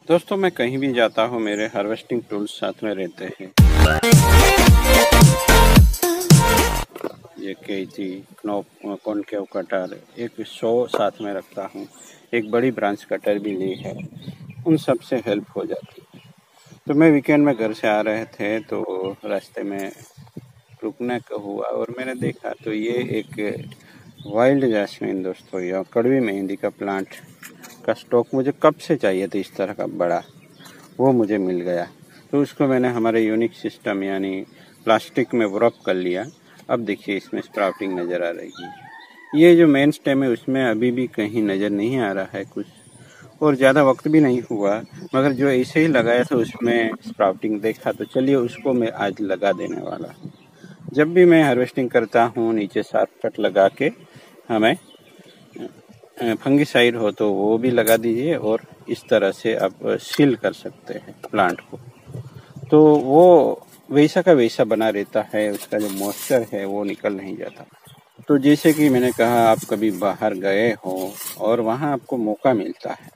दोस्तों मैं कहीं भी जाता हूँ मेरे हार्वेस्टिंग टूल्स साथ में रहते हैं। ये कैंची, कॉनकेव कटर, एक सौ साथ में रखता हूँ, एक बड़ी ब्रांच कटर भी ली है, उन सब से हेल्प हो जाती है। तो मैं वीकेंड में घर से आ रहे थे तो रास्ते में रुकने का हुआ और मैंने देखा तो ये एक वाइल्ड जैस्मिन दोस्तों या कड़वी मेहंदी का प्लांट का स्टॉक मुझे कब से चाहिए था, इस तरह का बड़ा, वो मुझे मिल गया। तो उसको मैंने हमारे यूनिक सिस्टम यानी प्लास्टिक में रैप कर लिया। अब देखिए इसमें स्प्राउटिंग नज़र आ रही है। ये जो मेन स्टेम है उसमें अभी भी कहीं नज़र नहीं आ रहा है कुछ, और ज़्यादा वक्त भी नहीं हुआ, मगर जो ऐसे ही लगाया था उसमें स्प्राउटिंग देखा। तो चलिए उसको मैं आज लगा देने वाला हूँ। जब भी मैं हार्वेस्टिंग करता हूँ नीचे 7 कट लगा के हमें फंगिसाइड हो तो वो भी लगा दीजिए, और इस तरह से आप सील कर सकते हैं प्लांट को, तो वो वैसा का वैसा बना रहता है, उसका जो मॉइस्चर है वो निकल नहीं जाता। तो जैसे कि मैंने कहा, आप कभी बाहर गए हो और वहाँ आपको मौका मिलता है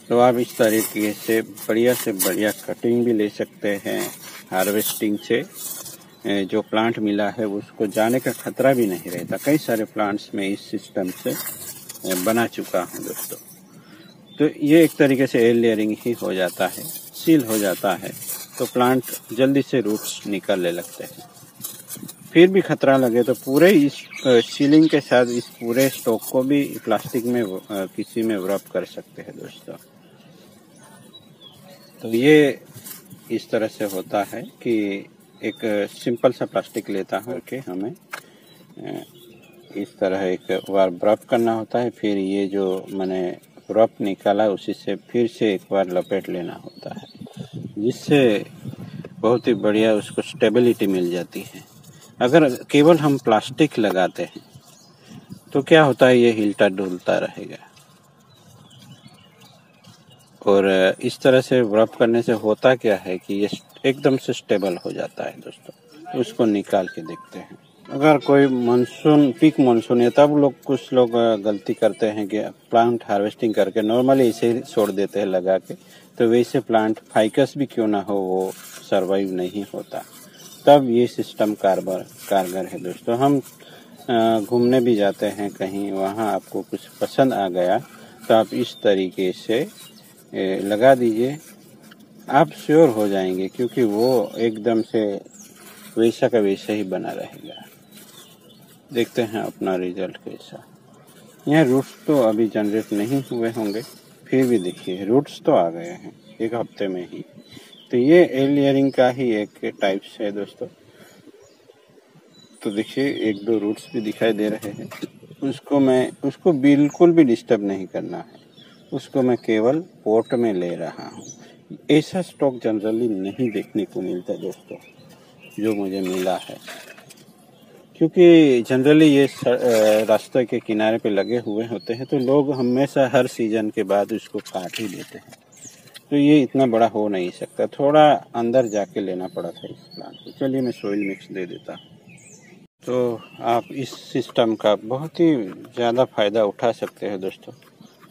तो आप इस तरीके से बढ़िया कटिंग भी ले सकते हैं। हार्वेस्टिंग से जो प्लांट मिला है उसको जाने का खतरा भी नहीं रहता। कई सारे प्लांट्स में इस सिस्टम से बना चुका हूँ दोस्तों। तो ये एक तरीके से एयर लेयरिंग ही हो जाता है, सील हो जाता है, तो प्लांट जल्दी से रूट्स निकलने लगते हैं। फिर भी खतरा लगे तो पूरे इस सीलिंग के साथ इस पूरे स्टॉक को भी प्लास्टिक में किसी में रैप कर सकते हैं दोस्तों। तो ये इस तरह से होता है कि एक सिंपल सा प्लास्टिक लेता हूँ कि हमें इस तरह एक बार रैप करना होता है, फिर ये जो मैंने रैप निकाला उसी से फिर से एक बार लपेट लेना होता है, जिससे बहुत ही बढ़िया उसको स्टेबिलिटी मिल जाती है। अगर केवल हम प्लास्टिक लगाते हैं तो क्या होता है, ये हिलता डुलता रहेगा, और इस तरह से रैप करने से होता क्या है कि ये एकदम से स्टेबल हो जाता है दोस्तों। उसको निकाल के देखते हैं। अगर कोई पीक मानसून है तब कुछ लोग गलती करते हैं कि प्लांट हार्वेस्टिंग करके नॉर्मली इसे ही छोड़ देते हैं लगा के, तो वैसे प्लांट फाइकस भी क्यों ना हो वो सरवाइव नहीं होता। तब ये सिस्टम कारगर है दोस्तों। हम घूमने भी जाते हैं कहीं, वहाँ आपको कुछ पसंद आ गया तो आप इस तरीके से लगा दीजिए, आप श्योर हो जाएंगे, क्योंकि वो एकदम से वैसा का वैसा ही बना रहेगा। देखते हैं अपना रिजल्ट कैसा। यह रूट्स तो अभी जनरेट नहीं हुए होंगे, फिर भी देखिए रूट्स तो आ गए हैं एक हफ्ते में ही। तो ये एयर लेयरिंग का ही एक टाइप्स है दोस्तों। तो देखिए एक दो रूट्स भी दिखाई दे रहे हैं। उसको बिल्कुल भी डिस्टर्ब नहीं करना है, उसको मैं केवल पोट में ले रहा हूँ। ऐसा स्टॉक जनरली नहीं देखने को मिलता दोस्तों, जो मुझे मिला है, क्योंकि जनरली ये रास्ते के किनारे पे लगे हुए होते हैं, तो लोग हमेशा हर सीजन के बाद उसको काट ही देते हैं। तो ये इतना बड़ा हो नहीं सकता, थोड़ा अंदर जाके लेना पड़ा था इस प्लांट को। चलिए मैं सोइल मिक्स दे देता हूँ। तो आप इस सिस्टम का बहुत ही ज़्यादा फ़ायदा उठा सकते हैं दोस्तों।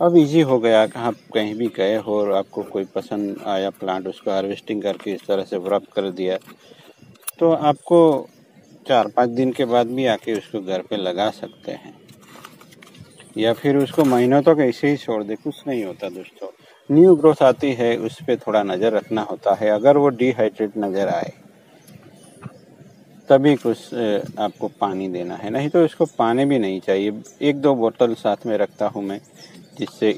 अब इजी हो गया कि आप कहीं भी गए हो और आपको कोई पसंद आया प्लांट, उसको हार्वेस्टिंग करके इस तरह से रैप कर दिया, तो आपको 4-5 दिन के बाद भी आके उसको घर पे लगा सकते हैं, या फिर उसको महीनों तक ऐसे ही छोड़ दे, कुछ नहीं होता दोस्तों। न्यू ग्रोथ आती है, उस पर थोड़ा नज़र रखना होता है। अगर वो डिहाइड्रेट नज़र आए तभी कुछ आपको पानी देना है, नहीं तो इसको पानी भी नहीं चाहिए। 1-2 बोतल साथ में रखता हूँ मैं, जिससे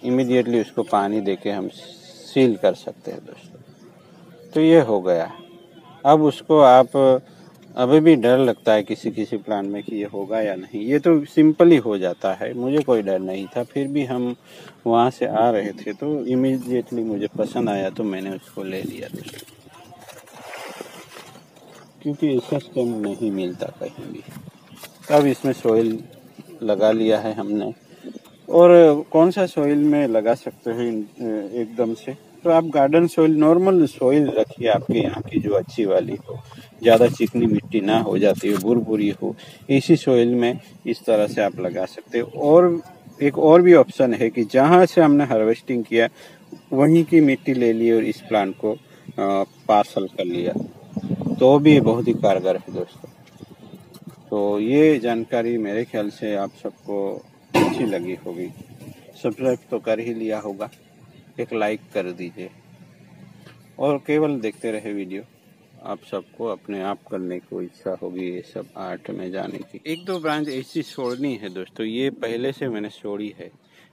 इमीडिएटली उसको पानी देके हम सील कर सकते हैं दोस्तों। तो ये हो गया। अब उसको आप, अभी भी डर लगता है किसी प्लांट में कि ये होगा या नहीं, ये तो सिंपल ही हो जाता है। मुझे कोई डर नहीं था, फिर भी हम वहाँ से आ रहे थे तो इमीडिएटली मुझे पसंद आया तो मैंने उसको ले लिया दोस्तों, क्योंकि ऐसा स्टेम नहीं मिलता कहीं भी। अब इसमें सॉइल लगा लिया है हमने, और कौन सा सॉइल में लगा सकते हैं एकदम से, तो आप गार्डन सॉइल, नॉर्मल सॉइल रखिए आपके यहाँ की जो अच्छी वाली हो, ज़्यादा चिकनी मिट्टी ना हो जाती हो, भुरभुरी हो, इसी सॉइल में इस तरह से आप लगा सकते हो। और एक और भी ऑप्शन है कि जहाँ से हमने हार्वेस्टिंग किया वहीं की मिट्टी ले ली और इस प्लांट को पार्सल कर लिया, तो भी बहुत ही कारगर है दोस्तों। तो ये जानकारी मेरे ख्याल से आप सबको अच्छी लगी होगी। सब्सक्राइब तो कर ही लिया होगा, एक लाइक कर दीजिए और केवल देखते रहे वीडियो। आप सबको अपने आप करने को इच्छा होगी ये सब आर्ट में जाने की। एक दो ब्रांच ऐसी छोड़नी है दोस्तों, ये पहले से मैंने छोड़ी है,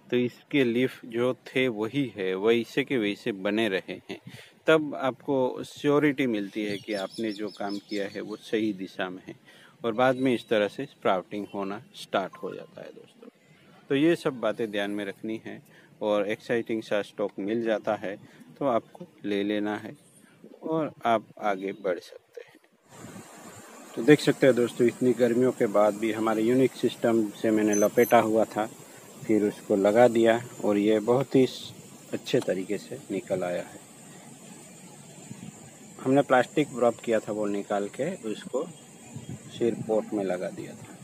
तो इसके लीफ जो थे वही है, वैसे के वैसे बने रहे हैं। तब आपको श्योरिटी मिलती है कि आपने जो काम किया है वो सही दिशा में है, और बाद में इस तरह से स्प्राउटिंग होना स्टार्ट हो जाता है दोस्तों। तो ये सब बातें ध्यान में रखनी है, और एक्साइटिंग सा स्टॉक मिल जाता है तो आपको ले लेना है और आप आगे बढ़ सकते हैं। तो देख सकते हैं दोस्तों, इतनी गर्मियों के बाद भी हमारे यूनिक सिस्टम से मैंने लपेटा हुआ था, फिर उसको लगा दिया और ये बहुत ही अच्छे तरीके से निकल आया है। हमने प्लास्टिक रॉप किया था, वो निकाल के उसको सिर पोट में लगा दिया था।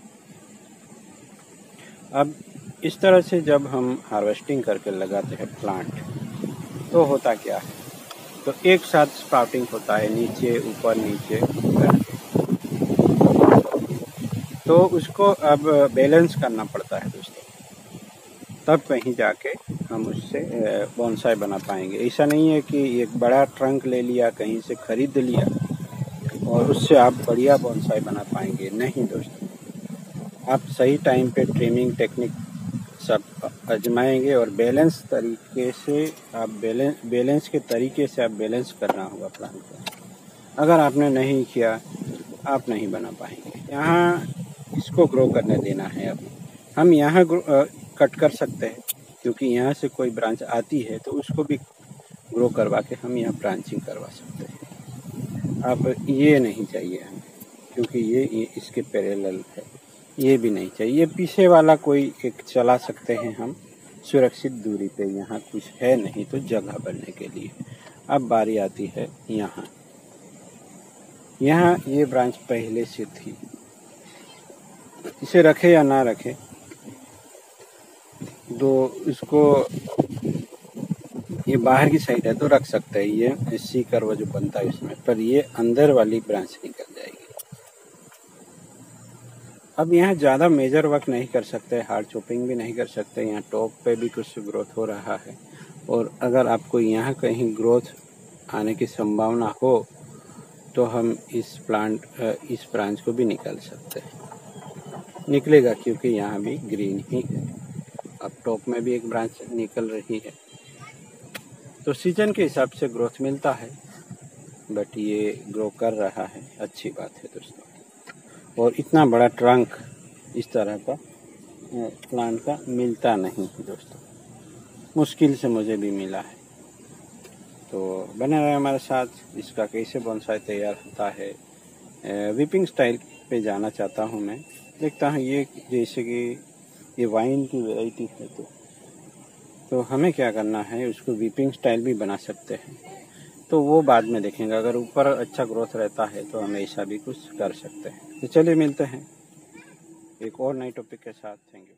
अब इस तरह से जब हम हार्वेस्टिंग करके लगाते हैं प्लांट, तो होता क्या है, तो एक साथ स्प्राउटिंग होता है, नीचे ऊपर नीचे करके। तो उसको अब बैलेंस करना पड़ता है दोस्तों, तब कहीं जाके हम उससे बोनसाई बना पाएंगे। ऐसा नहीं है कि एक बड़ा ट्रंक ले लिया, कहीं से खरीद लिया और उससे आप बढ़िया बोनसाई बना पाएंगे, नहीं दोस्तों। आप सही टाइम पे ट्रिमिंग टेक्निक सब आजमाएंगे और बैलेंस तरीके से आप बैलेंस के तरीके से आप बैलेंस करना होगा प्लांट को। अगर आपने नहीं किया आप नहीं बना पाएंगे। यहाँ इसको ग्रो करने देना है। अब हम यहाँ कट कर सकते हैं, क्योंकि यहाँ से कोई ब्रांच आती है तो उसको भी ग्रो करवा के हम यहाँ ब्रांचिंग करवा सकते हैं। अब ये नहीं चाहिए हमें, क्योंकि ये इसके पैरेलल है, ये भी नहीं चाहिए। पीछे वाला कोई एक चला सकते हैं हम सुरक्षित दूरी पे, यहाँ कुछ है नहीं तो जगह बनने के लिए। अब बारी आती है यहाँ ये ब्रांच पहले से थी, इसे रखे या ना रखे, तो इसको ये बाहर की साइड है तो रख सकते हैं, ये सी कर्व जो बनता है इसमें, पर ये अंदर वाली ब्रांच निकल जाएगी। अब यहाँ ज़्यादा मेजर वर्क नहीं कर सकते, हार्ड चॉपिंग भी नहीं कर सकते। यहाँ टॉप पे भी कुछ ग्रोथ हो रहा है, और अगर आपको यहाँ कहीं ग्रोथ आने की संभावना हो तो हम इस ब्रांच को भी निकाल सकते हैं। निकलेगा क्योंकि यहाँ भी ग्रीन ही है। अब टॉप में भी एक ब्रांच निकल रही है, तो सीजन के हिसाब से ग्रोथ मिलता है, बट ये ग्रो कर रहा है, अच्छी बात है दोस्तों। और इतना बड़ा ट्रंक इस तरह का प्लांट का मिलता नहीं है दोस्तों, मुश्किल से मुझे भी मिला है। तो बने रहे हमारे साथ, इसका कैसे बोनसाई तैयार होता है। विपिंग स्टाइल पे जाना चाहता हूँ मैं, देखता हूँ ये जैसे कि ये वाइन की वैरायटी है, तो हमें क्या करना है, उसको विपिंग स्टाइल भी बना सकते हैं, तो वो बाद में देखेंगे। अगर ऊपर अच्छा ग्रोथ रहता है तो हम ऐसा भी कुछ कर सकते हैं। तो चलिए मिलते हैं एक और नए टॉपिक के साथ। Thank you.